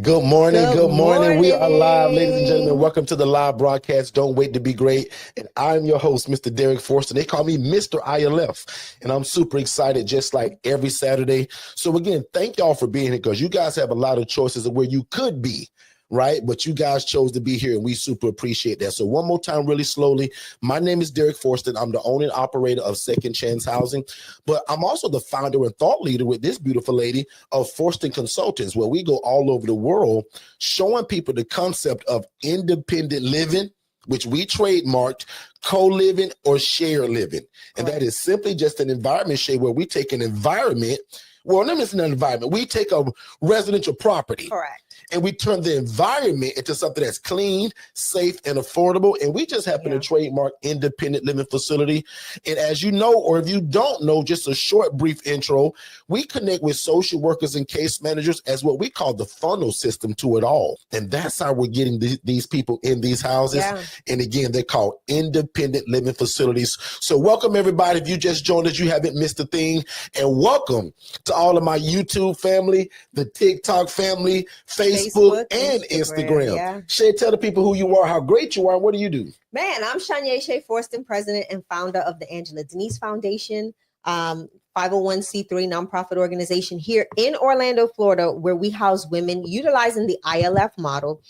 Good morning. Good morning. We are live, ladies and gentlemen. Welcome to the live broadcast. Don't wait to be great. And I'm your host, Mr. Derrick Forster. They call me Mr. ILF. And I'm super excited, just like every Saturday. So again, thank y'all for being here, because you guys have a lot of choices of where you could be, right? But you guys chose to be here, and we super appreciate that. So one more time, really slowly. My name is Derrick Forster. I'm the owner and operator of Second Chance Housing, but I'm also the founder and thought leader with this beautiful lady of Forster Consultants, where we go all over the world showing people the concept of independent living, which we trademarked, co-living or shared living. And that is simply just an environment, Shay, where we take an environment. Well, let me say an environment. We take a residential property. Correct. And we turn the environment into something that's clean, safe, and affordable. And we just happen to trademark independent living facility. And as you know, or if you don't know, just a short, brief intro, we connect with social workers and case managers as what we call the funnel system to it all. And that's how we're getting these people in these houses. Yeah. And again, they're called independent living facilities. So welcome, everybody. If you just joined us, you haven't missed a thing. And welcome to all of my YouTube family, the TikTok family, Facebook and Instagram. Yeah. Shay, tell the people who you are, how great you are, and what do you do? Man, I'm Shanya Shay Forston, president and founder of the Angela Denise Foundation, 501c3 nonprofit organization here in Orlando, Florida, where we house women utilizing the ILF model,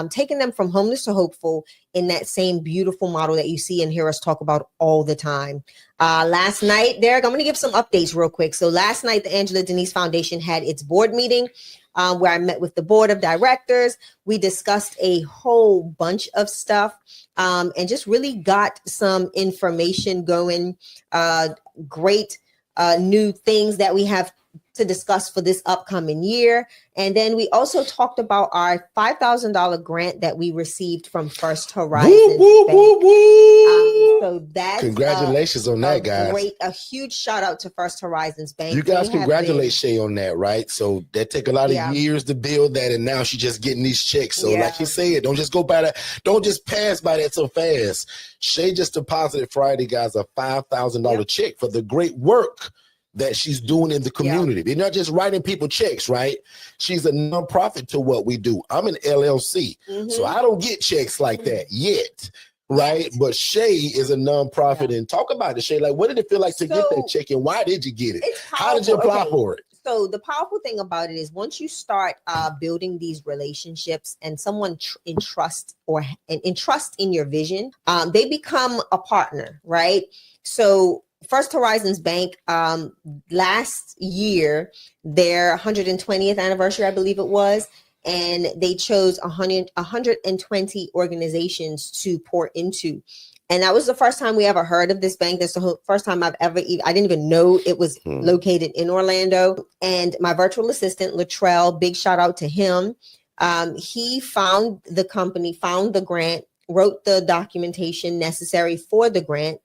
taking them from homeless to hopeful in that same beautiful model that you see and hear us talk about all the time. Last night, Derrick, I'm going to give some updates real quick. So last night, the Angela Denise Foundation had its board meeting, where I met with the board of directors. We discussed a whole bunch of stuff and just really got some information going. Great new things that we have to discuss for this upcoming year. And then we also talked about our $5,000 grant that we received from First Horizon Bank. So that's congratulations on that, guys. A huge shout out to First Horizons Bank. You guys congratulate Shay on that, right? So that took a lot of years to build that, and now she's just getting these checks. So like you said, don't just go by that. Don't just pass by that so fast. Shay just deposited Friday, guys, a $5,000 check for the great work that she's doing in the community. They're not just writing people checks, right? She's a nonprofit to what we do. I'm an LLC, so I don't get checks like that yet, right? But Shay is a nonprofit. And talk about it, Shay. Like, what did it feel like to get that check, and why did you get it? How did you apply for it? So the powerful thing about it is once you start building these relationships and someone entrusts in your vision, they become a partner, right? So First Horizons Bank, last year, their 120th anniversary, I believe it was, and they chose 120 organizations to pour into. And that was the first time we ever heard of this bank. That's the first time I didn't even know it was located in Orlando. And my virtual assistant, Latrell, big shout out to him. He found the company, found the grant, wrote the documentation necessary for the grant.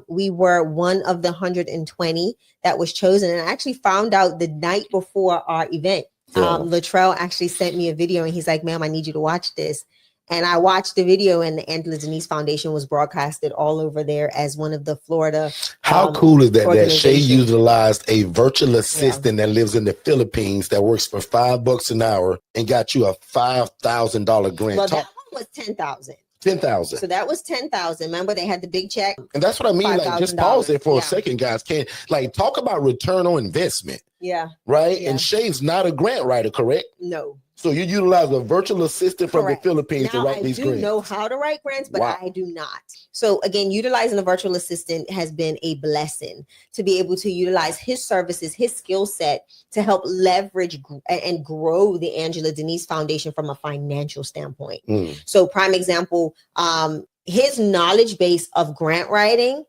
We were one of the 120 that was chosen, and I actually found out the night before our event. Latrell actually sent me a video, and he's like, "Ma'am, I need you to watch this." And I watched the video, and the Angela Denise Foundation was broadcasted all over there as one of the Florida. How cool is that? That Shay utilized a virtual assistant that lives in the Philippines that works for $5 an hour and got you a $5,000 grant. Well, that one was 10,000. 10,000. So that was 10,000. Remember, they had the big check. And that's what I mean. Like, just pause there for a second, guys. Talk about return on investment. Yeah. Right. Yeah. And Shay's not a grant writer, correct? No. So you utilize a virtual assistant from the Philippines to write these grants. I do know how to write grants, but I do not. So again, utilizing a virtual assistant has been a blessing to be able to utilize his services, his skill set to help leverage and grow the Angela Denise Foundation from a financial standpoint. So prime example, his knowledge base of grant writing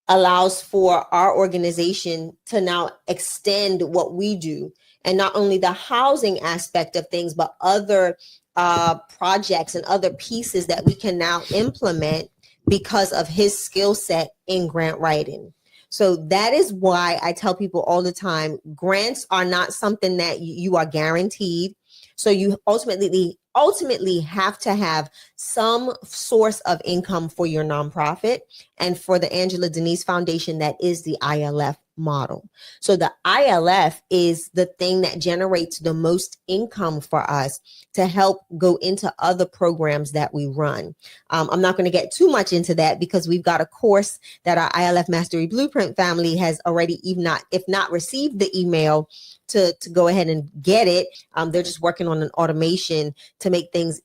allows for our organization to now extend what we do. And not only the housing aspect of things, but other projects and other pieces that we can now implement because of his skill set in grant writing. So that is why I tell people all the time, grants are not something that you are guaranteed. So you ultimately have to have some source of income for your nonprofit. And for the Angela Denise Foundation, that is the ILF model. So the ILF is the thing that generates the most income for us to help go into other programs that we run. I'm not going to get too much into that because we've got a course that our ILF Mastery Blueprint family has already, if not received the email to go ahead and get it. They're just working on an automation to make things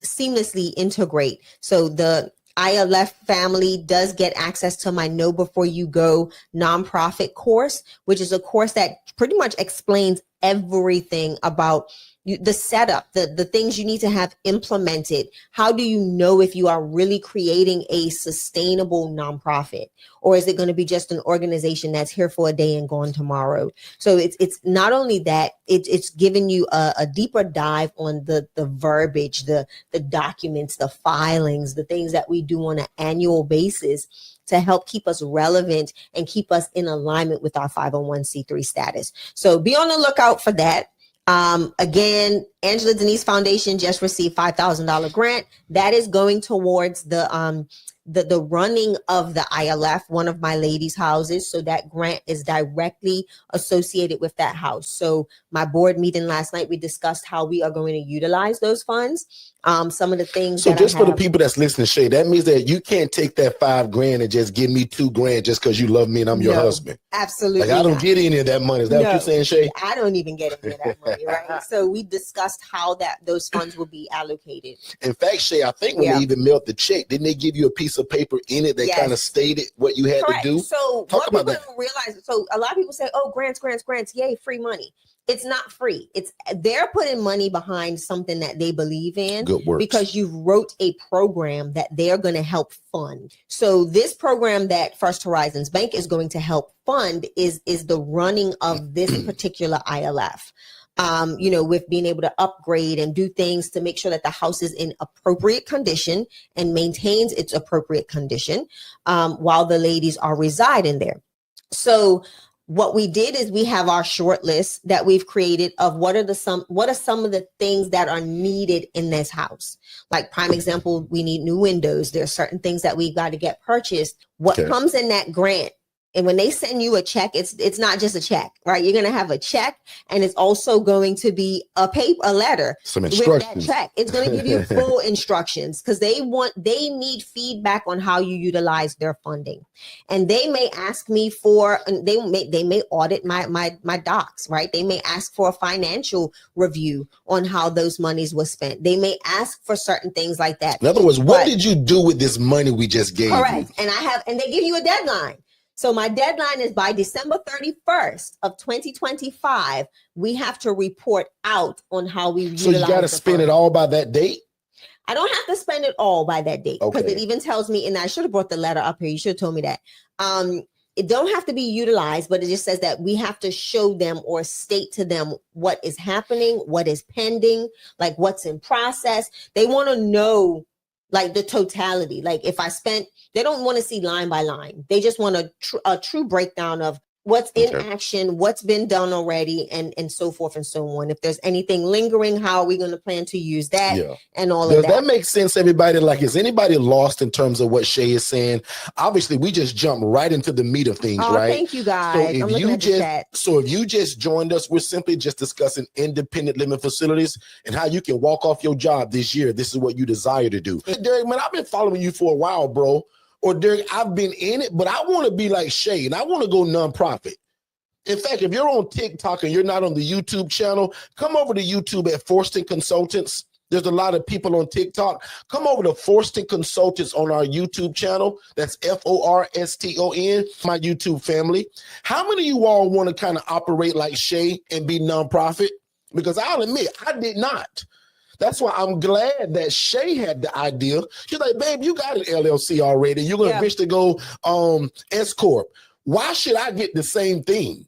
seamlessly integrate. So the ILF family does get access to my Know Before You Go nonprofit course, which is a course that pretty much explains everything about the setup, the things you need to have implemented. How do you know if you are really creating a sustainable nonprofit, or is it going to be just an organization that's here for a day and gone tomorrow? So it's not only that, it's giving you a deeper dive on the verbiage, the documents, the filings, the things that we do on an annual basis to help keep us relevant and keep us in alignment with our 501c3 status. So be on the lookout for that. Again, Angela Denise Foundation just received $5,000 grant that is going towards the running of the ILF, one of my ladies' houses. So that grant is directly associated with that house. So my board meeting last night, we discussed how we are going to utilize those funds. Some of the things. So just for the people that's listening, Shay, that means that you can't take that $5,000 and just give me $2,000 just because you love me and I'm your husband. Absolutely. Like I don't get any of that money. Is that what you're saying, Shay? I don't even get any of that money, right? So we discussed how those funds will be allocated. In fact, Shay, I think when they even mailed the check, didn't they give you a piece of paper in it that kind of stated what you had to do? So what people don't realize, so a lot of people say, oh, grants, yay, free money. It's not free. They're putting money behind something that they believe in. Good work. Because you wrote a program that they're going to help fund. So this program that First Horizons Bank is going to help fund is the running of this particular ILF. With being able to upgrade and do things to make sure that the house is in appropriate condition and maintains its appropriate condition while the ladies are residing there. So what we did is we have our short list that we've created of what are some of the things that are needed in this house. Like prime example, we need new windows. There are certain things that we've got to get purchased. What comes in that grant? And when they send you a check, it's not just a check, right? You're going to have a check, and it's also going to be a letter. Some instructions. With that check. It's going to give you full instructions because they need feedback on how you utilize their funding. And they may ask me they may audit my docs, right? They may ask for a financial review on how those monies were spent. They may ask for certain things like that. In other words, what did you do with this money we just gave correct. you? And they give you a deadline. So my deadline is by December 31st of 2025, we have to report out on how we utilize. So you got to spend it all by that date? I don't have to spend it all by that date because Okay. it even tells me, and I should have brought the letter up here. You should have told me that. It don't have to be utilized, but it just says that we have to show them or state to them what is happening, what is pending, like what's in process. They want to know like the totality. Like if I spent, they don't want to see line by line. They just want a true breakdown of what's in action, what's been done already, and so forth and so on. If there's anything lingering, how are we going to plan to use that and all of that? Does that make sense, everybody? Like, is anybody lost in terms of what Shay is saying? Obviously, we just jumped right into the meat of things, right? Thank you, guys. So if you just joined us, we're simply just discussing independent living facilities and how you can walk off your job this year. This is what you desire to do. Hey, Derrick, man, I've been following you for a while, bro. Or Derrick, I've been in it, but I want to be like Shay and I want to go nonprofit. In fact, if you're on TikTok and you're not on the YouTube channel, come over to YouTube at Forston Consultants. There's a lot of people on TikTok. Come over to Forston Consultants on our YouTube channel. That's Forston, my YouTube family. How many of you all want to kind of operate like Shay and be nonprofit? Because I'll admit, I did not. That's why I'm glad that Shay had the idea. She's like, babe, you got an LLC already. You're going to eventually go S Corp. Why should I get the same thing?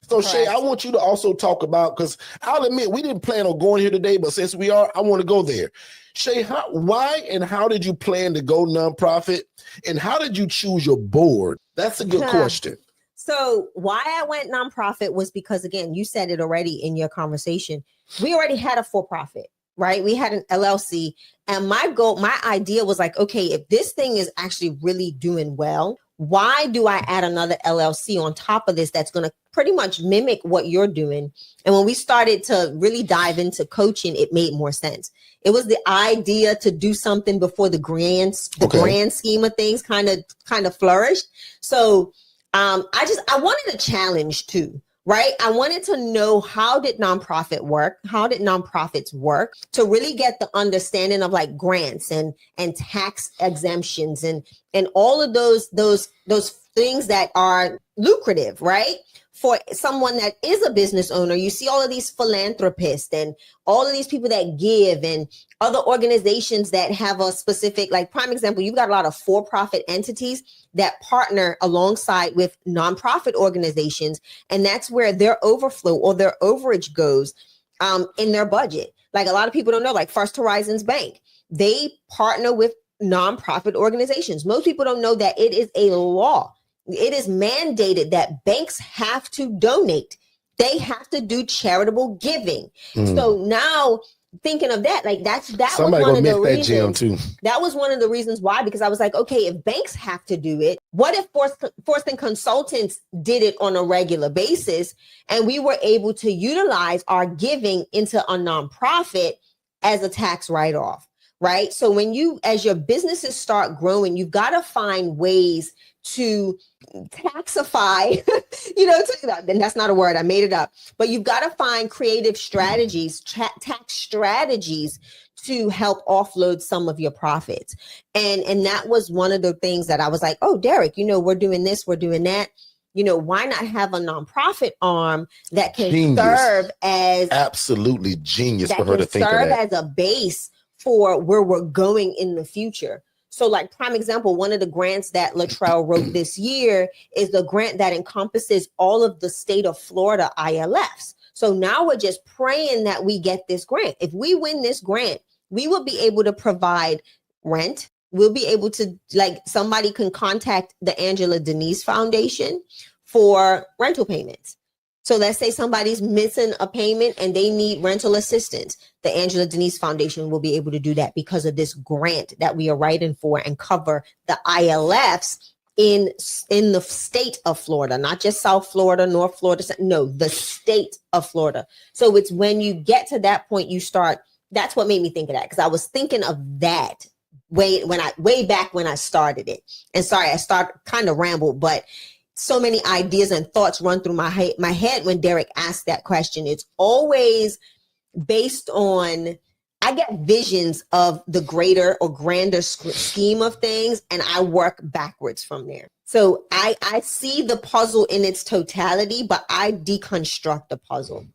So Shay, I want you to also talk about, because I'll admit we didn't plan on going here today, but since we are, I want to go there. Shay, why and how did you plan to go nonprofit? And how did you choose your board? That's a good question. So why I went nonprofit was because, again, you said it already in your conversation. We already had a for-profit. Right? We had an LLC, and my idea was like, okay, if this thing is actually really doing well, Why do I add another LLC on top of this that's going to pretty much mimic what you're doing? And when we started to really dive into coaching, it made more sense. It was the idea to do something before the grand scheme of things kind of flourished. So I wanted a challenge too. Right. I wanted to know, how did nonprofit work? How did nonprofits work, to really get the understanding of like grants and tax exemptions and all of those things that are lucrative, right? For someone that is a business owner, you see all of these philanthropists and all of these people that give and other organizations that have a specific, like prime example, you've got a lot of for-profit entities that partner alongside with nonprofit organizations. And that's where their overflow or their overage goes in their budget. Like a lot of people don't know, like First Horizons Bank, they partner with nonprofit organizations. Most people don't know that it is a law. It is mandated that banks have to donate. They have to do charitable giving. So now thinking of that, like that somebody was one of the that gym reasons. too. That was one of the reasons why, because I was like, okay, if banks have to do it, what if Forston Consultants did it on a regular basis, and we were able to utilize our giving into a nonprofit as a tax write-off, right? So as your businesses start growing, you've got to find ways to taxify, then that's not a word, I made it up, but you've got to find creative strategies, tax strategies to help offload some of your profits. And that was one of the things that I was like, oh, Derrick, we're doing this, we're doing that. Why not have a nonprofit arm that can serve as absolutely genius for her to think of that, serve as a base for where we're going in the future. So like prime example, one of the grants that Latrell wrote this year is the grant that encompasses all of the state of Florida ILFs. So now we're just praying that we get this grant. If we win this grant, we will be able to provide rent. We'll be able to, like, somebody can contact the Angela Denise Foundation for rental payments. So let's say somebody's missing a payment and they need rental assistance. The Angela Denise Foundation will be able to do that because of this grant that we are writing for and cover the ILFs in the state of Florida, not just South Florida, North Florida. No, the state of Florida. So it's when you get to that point, you start. That's what made me think of that, because I was thinking of that way back when I started it. And sorry, I kind of rambled, but so many ideas and thoughts run through my head when Derrick asked that question. It's always based on, I get visions of the greater or grander scheme of things, and I work backwards from there. So I see the puzzle in its totality, but I deconstruct the puzzle.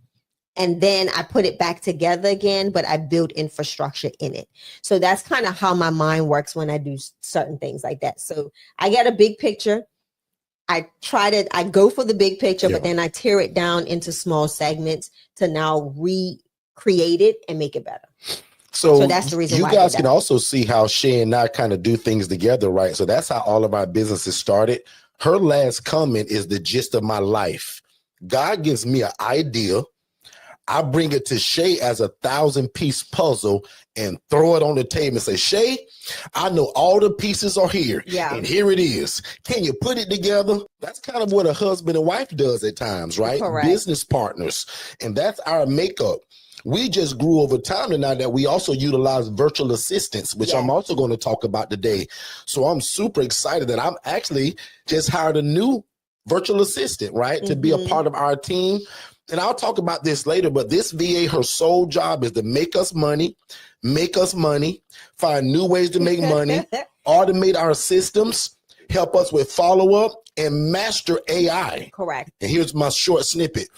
And then I put it back together again, but I build infrastructure in it. So that's kind of how my mind works when I do certain things like that. So I get a big picture. I go for the big picture, but then I tear it down into small segments to now recreate it and make it better. So that's the reason why you guys can also see how Shay and I kind of do things together, right? So that's how all of our businesses started. Her last comment is the gist of my life. God gives me an idea. I bring it to Shay as a 1,000-piece puzzle and throw it on the table and say, Shay, I know all the pieces are here. Yeah. And here it is. Can you put it together? That's kind of what a husband and wife does at times, right? Correct. Business partners. And that's our makeup. We just grew over time to now that we also utilize virtual assistants, which I'm also going to talk about today. So I'm super excited that I'm actually just hired a new virtual assistant, right? To be a part of our team. And I'll talk about this later, but this VA, her sole job is to make us money, find new ways to make money, automate our systems, help us with follow-up, and master AI. Correct. And here's my short snippet.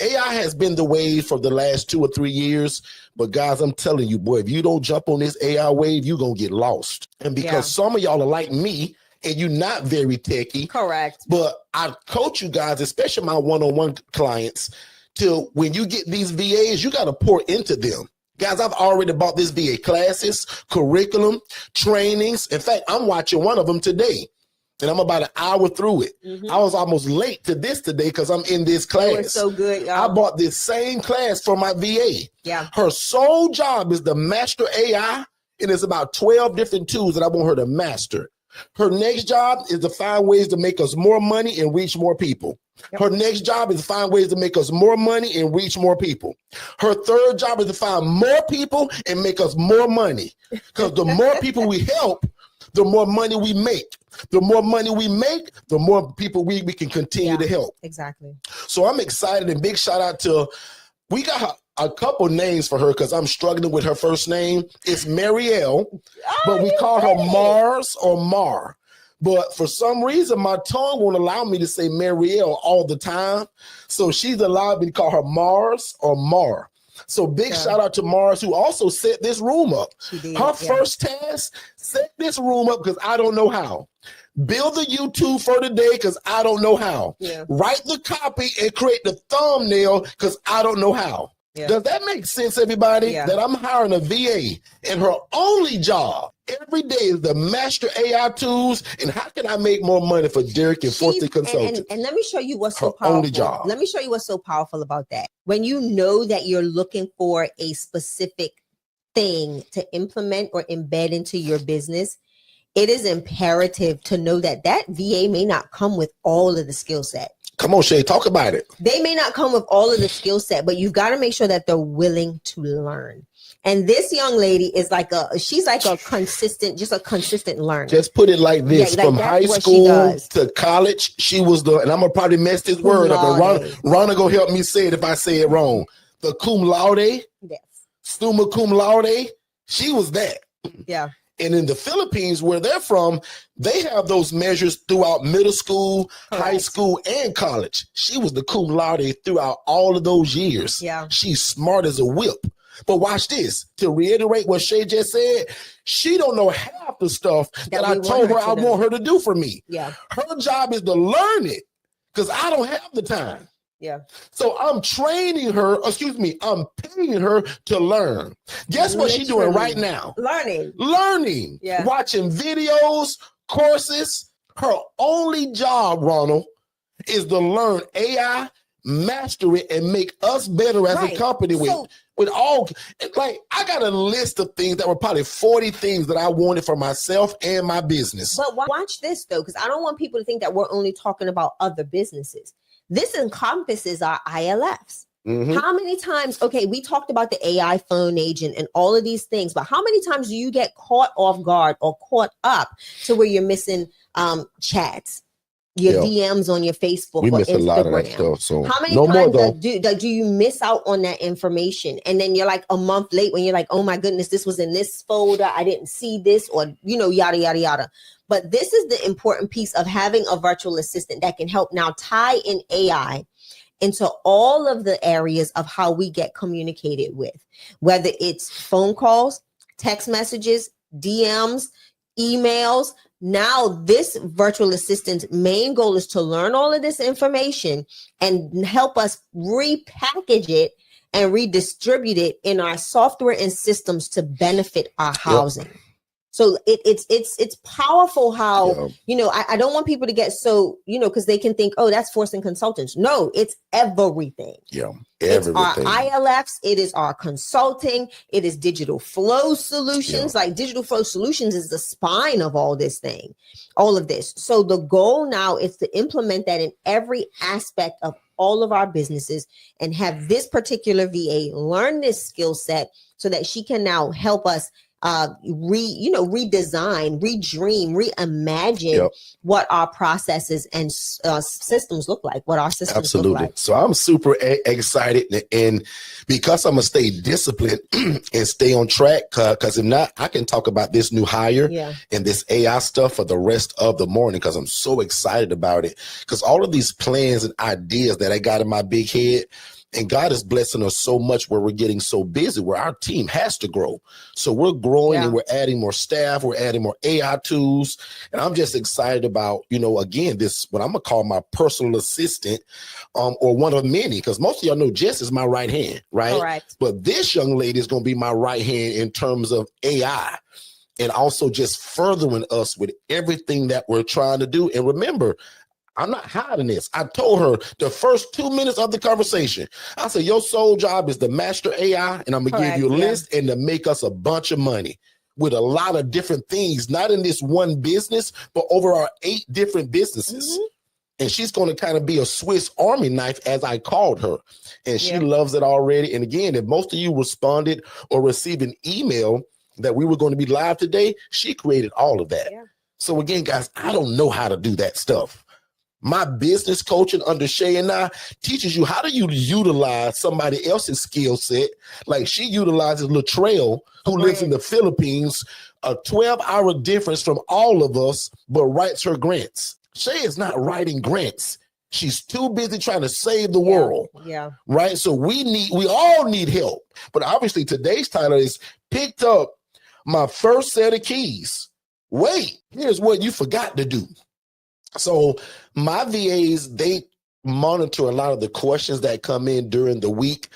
AI has been the wave for the last 2 or 3 years, but guys, I'm telling you, boy, if you don't jump on this AI wave, you're going to get lost. And because some of y'all are like me, and you're not very techie. Correct. But I coach you guys, especially my one-on-one clients, till when you get these VAs, you got to pour into them. Guys, I've already bought this VA classes, curriculum, trainings. In fact, I'm watching one of them today, and I'm about an hour through it. I was almost late to this today because I'm in this class. It was so good, y'all. I bought this same class for my VA. Yeah. Her sole job is to master AI, and it's about 12 different tools that I want her to master. Her next job is to find ways to make us more money and reach more people. Yep. Her next job is to find ways to make us more money and reach more people. Her third job is to find more people and make us more money. Because the more people we help, the more money we make. The more money we make, the more people we can continue to help. Exactly. So I'm excited, and big shout out to, we got a couple names for her because I'm struggling with her first name. It's Marielle, but we call her Mars or Mar. But for some reason, my tongue won't allow me to say Marielle all the time. So she's allowed me to call her Mars or Mar. So big shout out to Mars, who also set this room up. Her first task, set this room up because I don't know how. Build the YouTube for today because I don't know how. Write the copy and create the thumbnail because I don't know how. Does that make sense, everybody? That I'm hiring a VA and her only job every day is to master AI tools and how can I make more money for Derrick and Shay Consulting. And let me show you what's so powerful. Only job. Let me show you what's so powerful about that. When you know that you're looking for a specific thing to implement or embed into your business, it is imperative to know that that VA may not come with all of the skill set. Come on, Shay, talk about it. They may not come with all of the skill set, but you've got to make sure that they're willing to learn. And this young lady is she's like a consistent learner. Just put it like this, from high school to college, she was and I'm going to probably mess this word up, and Ronna go help me say it if I say it wrong. The cum laude, summa cum laude, she was that. Yeah. And in the Philippines, where they're from, they have those measures throughout middle school, high school, and college. She was the cum laude throughout all of those years. Yeah. She's smart as a whip. But watch this. To reiterate what Shay just said, she don't know half the stuff that I told her I want her to do for me. Yeah. Her job is to learn it because I don't have the time. Yeah. So I'm paying her to learn. Guess what she's doing right now? Learning. Yeah. Watching videos, courses. Her only job, Ronald, is to learn AI, master it, and make us better as a company with all, like, I got a list of things that were probably 40 things that I wanted for myself and my business. But watch this though, because I don't want people to think that we're only talking about other businesses. This encompasses our ILFs. Mm-hmm. How many times, we talked about the AI phone agent and all of these things, but how many times do you get caught off guard or caught up to where you're missing chats, your DMs on your Facebook we or miss Instagram? A lot of that stuff. So how many times do you miss out on that information? And then you're like a month late when you're like, oh my goodness, this was in this folder. I didn't see this, or, yada, yada, yada. But this is the important piece of having a virtual assistant that can help now tie in AI into all of the areas of how we get communicated with, whether it's phone calls, text messages, DMs, emails. Now, this virtual assistant's main goal is to learn all of this information and help us repackage it and redistribute it in our software and systems to benefit our housing. Yep. So it's powerful how, I don't want people to get so, because they can think, oh, that's forcing consultants. No, it's everything. Yeah, everything. It's our ILFs. It is our consulting. It is digital flow solutions. Like digital flow solutions is the spine of all this thing, all of this. So the goal now is to implement that in every aspect of all of our businesses and have this particular VA learn this skill set so that she can now help us redesign, redream, reimagine what our processes and systems look like, what our systems look like. So I'm super excited, and because I'm gonna stay disciplined and stay on track, because if not, I can talk about this new hire and this AI stuff for the rest of the morning because I'm so excited about it. Because all of these plans and ideas that I got in my big head, and God is blessing us so much where we're getting so busy, where our team has to grow. So we're growing and we're adding more staff, we're adding more AI tools. And I'm just excited about, again, this, what I'm going to call my personal assistant, or one of many, because most of y'all know Jess is my right hand, right? Correct. But this young lady is going to be my right hand in terms of AI and also just furthering us with everything that we're trying to do. And remember, I'm not hiding this. I told her the first 2 minutes of the conversation, I said, your sole job is to master AI, and I'm going to give you a list and to make us a bunch of money. with a lot of different things, not in this one business, but over our 8 different businesses. And she's going to kind of be a Swiss Army knife, as I called her. And she loves it already. And again, if most of you responded or received an email that we were going to be live today, she created all of that. So again, guys, I don't know how to do that stuff. My business coaching under Shay and I teaches you how do you utilize somebody else's skill set. Like she utilizes Latrell, who lives in the Philippines, a 12-hour difference from all of us, but writes her grants. Shay is not writing grants. She's too busy trying to save the world. Right. So we all need help. But obviously today's title is picked up my first set of keys. Wait, here's what you forgot to do. So my VAs, they monitor a lot of the questions that come in during the week.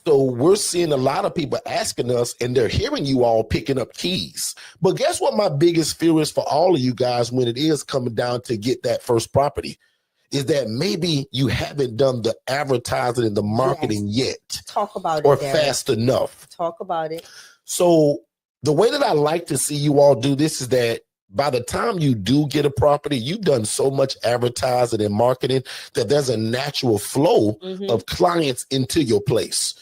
So we're seeing a lot of people asking us, and they're hearing you all picking up keys. But guess what my biggest fear is for all of you guys when it is coming down to get that first property is that maybe you haven't done the advertising and the marketing yet. Talk about or it, Derrick. fast enough. Talk about it. So the way that I like to see you all do this is that by the time you do get a property, you've done so much advertising and marketing that there's a natural flow of clients into your place.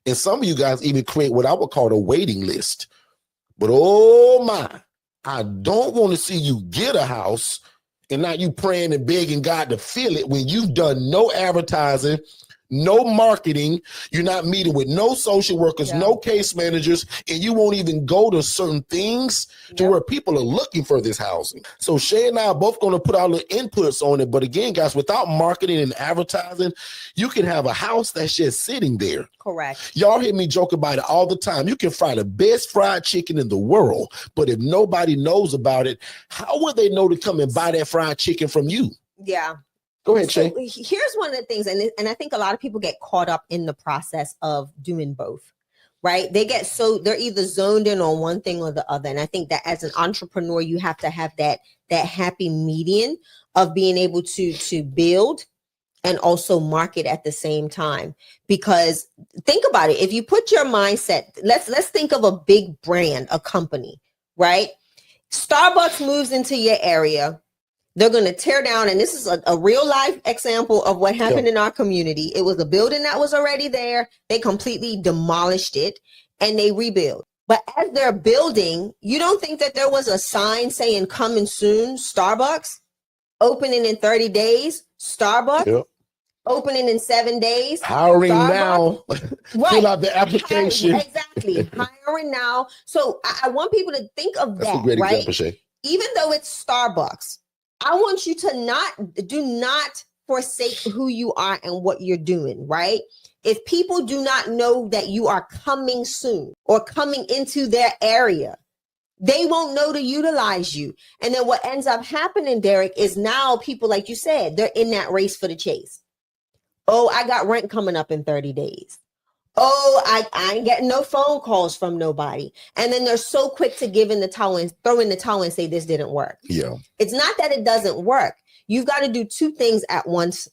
And some of you guys even create what I would call a waiting list. But oh my, I don't want to see you get a house and now you praying and begging God to fill it when you've done no advertising, no marketing, you're not meeting with no social workers, no case managers, and you won't even go to certain things to where people are looking for this housing. So Shay and I are both going to put our little inputs on it. But again, guys, without marketing and advertising, you can have a house that's just sitting there. Correct. Y'all hear me joke about it all the time. You can fry the best fried chicken in the world, but if nobody knows about it, how will they know to come and buy that fried chicken from you? Yeah. Go ahead, Shay. So here's one of the things, and I think a lot of people get caught up in the process of doing both, right? They're either zoned in on one thing or the other. And I think that as an entrepreneur, you have to have that happy median of being able to build and also market at the same time. Because think about it, if you put your mindset, let's think of a big brand, a company, right? Starbucks moves into your area. They're going to tear down, and this is a real life example of what happened in our community. It was a building that was already there. They completely demolished it and they rebuild. But as they're building, you don't think that there was a sign saying coming soon, Starbucks, opening in 30 days, Starbucks, opening in 7 days. Hiring Starbucks. now. Fill out the application. Exactly. Hiring now. So I want people to think of That's that, a great right? example, Shay. Even though it's Starbucks, I want you to do not forsake who you are and what you're doing, right? If people do not know that you are coming soon or coming into their area, they won't know to utilize you. And then what ends up happening, Derrick, is now people, like you said, they're in that race for the chase. Oh, I got rent coming up in 30 days. Oh, I ain't getting no phone calls from nobody. And then they're so quick to give in the towel and throw in the towel and say this didn't work. Yeah. It's not that it doesn't work. You've got to do two things at once.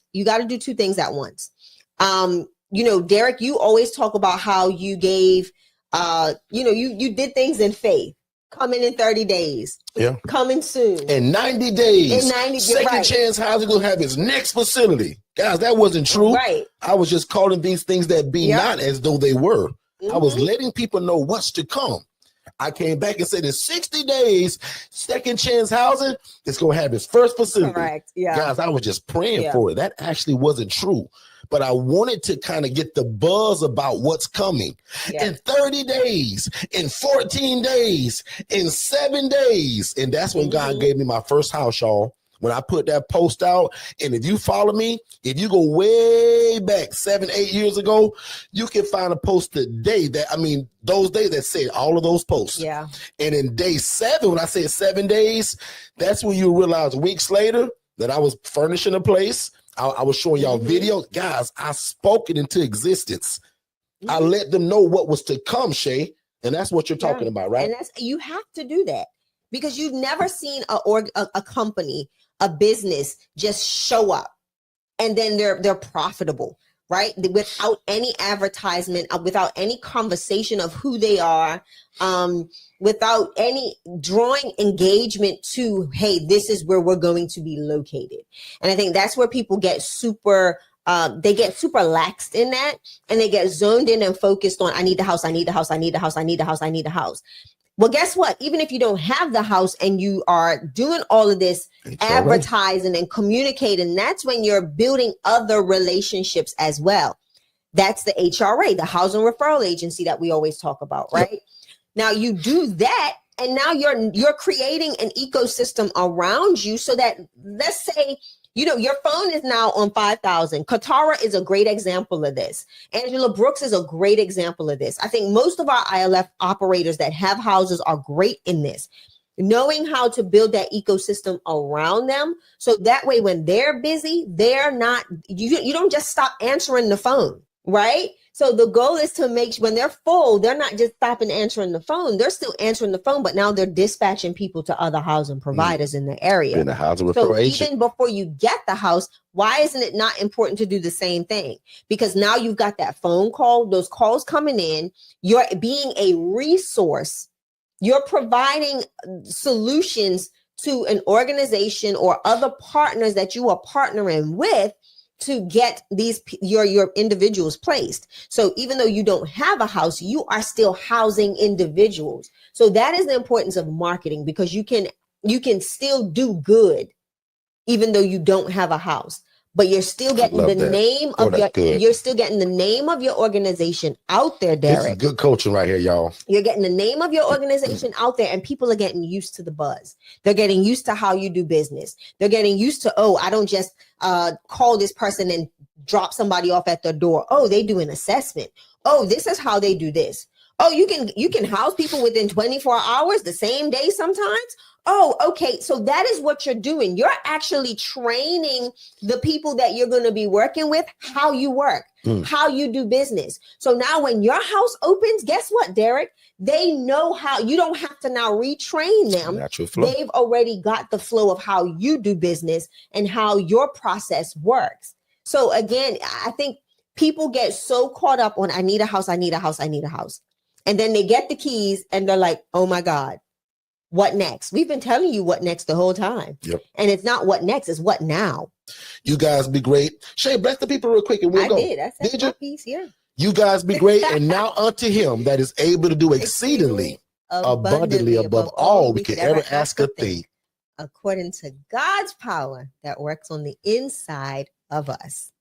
Derrick, you always talk about how you gave, you did things in faith. Coming in 30 days. Yeah. Coming soon. In 90 days. In 90 days. Second Chance Housing will have its next facility. Guys, that wasn't true. Right. I was just calling these things that be not as though they were. I was letting people know what's to come. I came back and said in 60 days, Second Chance Housing is going to have its first facility. Correct. Yeah. Guys, I was just praying for it. That actually wasn't true. But I wanted to kind of get the buzz about what's coming. In 30 days, in 14 days, in 7 days. And that's when God gave me my first house, y'all. When I put that post out, and if you follow me, if you go way back 7, 8 years ago, you can find a post today those days that said all of those posts. Yeah. And in day 7, when I said 7 days, that's when you realize weeks later that I was furnishing a place. I was showing y'all videos. Guys, I spoke it into existence. I let them know what was to come, Shay. And that's what you're talking about, right? And you have to do that because you've never seen a company, a business just show up and then they're profitable. right? Without any advertisement, without any conversation of who they are, without any drawing engagement to, hey, this is where we're going to be located. And I think that's where people get super laxed in that, and they get zoned in and focused on, I need the house, I need the house, I need the house, I need the house, I need the house. Well, guess what? Even if you don't have the house and you are doing all of this advertising and communicating, that's when you're building other relationships as well. That's the HRA, the Housing Referral Agency that we always talk about, right? Yep. Now you do that, and now you're creating an ecosystem around you so that, let's say, your phone is now on 5,000. Katara is a great example of this. Angela Brooks is a great example of this. I think most of our ILF operators that have houses are great in this, knowing how to build that ecosystem around them. So that way, when they're busy, they're not, you don't just stop answering the phone, right? So the goal is to make sure when they're full, they're not just stopping answering the phone. They're still answering the phone, but now they're dispatching people to other housing providers in the area. In the housing referral agent. Even before you get the house, why isn't it not important to do the same thing? Because now you've got that phone call, those calls coming in, you're being a resource. You're providing solutions to an organization or other partners that you are partnering with to get your individuals placed. So even though you don't have a house, you are still housing individuals. So that is the importance of marketing, because you can still do good even though you don't have a house. But you're still getting the name of your organization out there, Derrick. This is good coaching right here, y'all. You're getting the name of your organization out there, and people are getting used to the buzz. They're getting used to how you do business. Can getting used to, I don't just call this person and drop somebody off at their door. Oh, they do an assessment. Oh, this is how they do this. Oh, you can house people within 24 hours, the same day sometimes. Oh, okay. So that is what you're doing. You're actually training the people that you're going to be working with how you work, how you do business. So now when your house opens, guess what, Derrick? They know how. You don't have to now retrain them. Natural flow. They've already got the flow of how you do business and how your process works. So again, I think people get so caught up on, I need a house, I need a house, I need a house. And then they get the keys and they're like, oh my God, what next? We've been telling you what next the whole time. Yep. And it's not what next, it's what now. You guys be great. Shay, bless the people real quick and we'll go. I said my piece, yeah. You guys be great. And now unto him that is able to do exceedingly abundantly above all we can ever ask or think, according to God's power that works on the inside of us.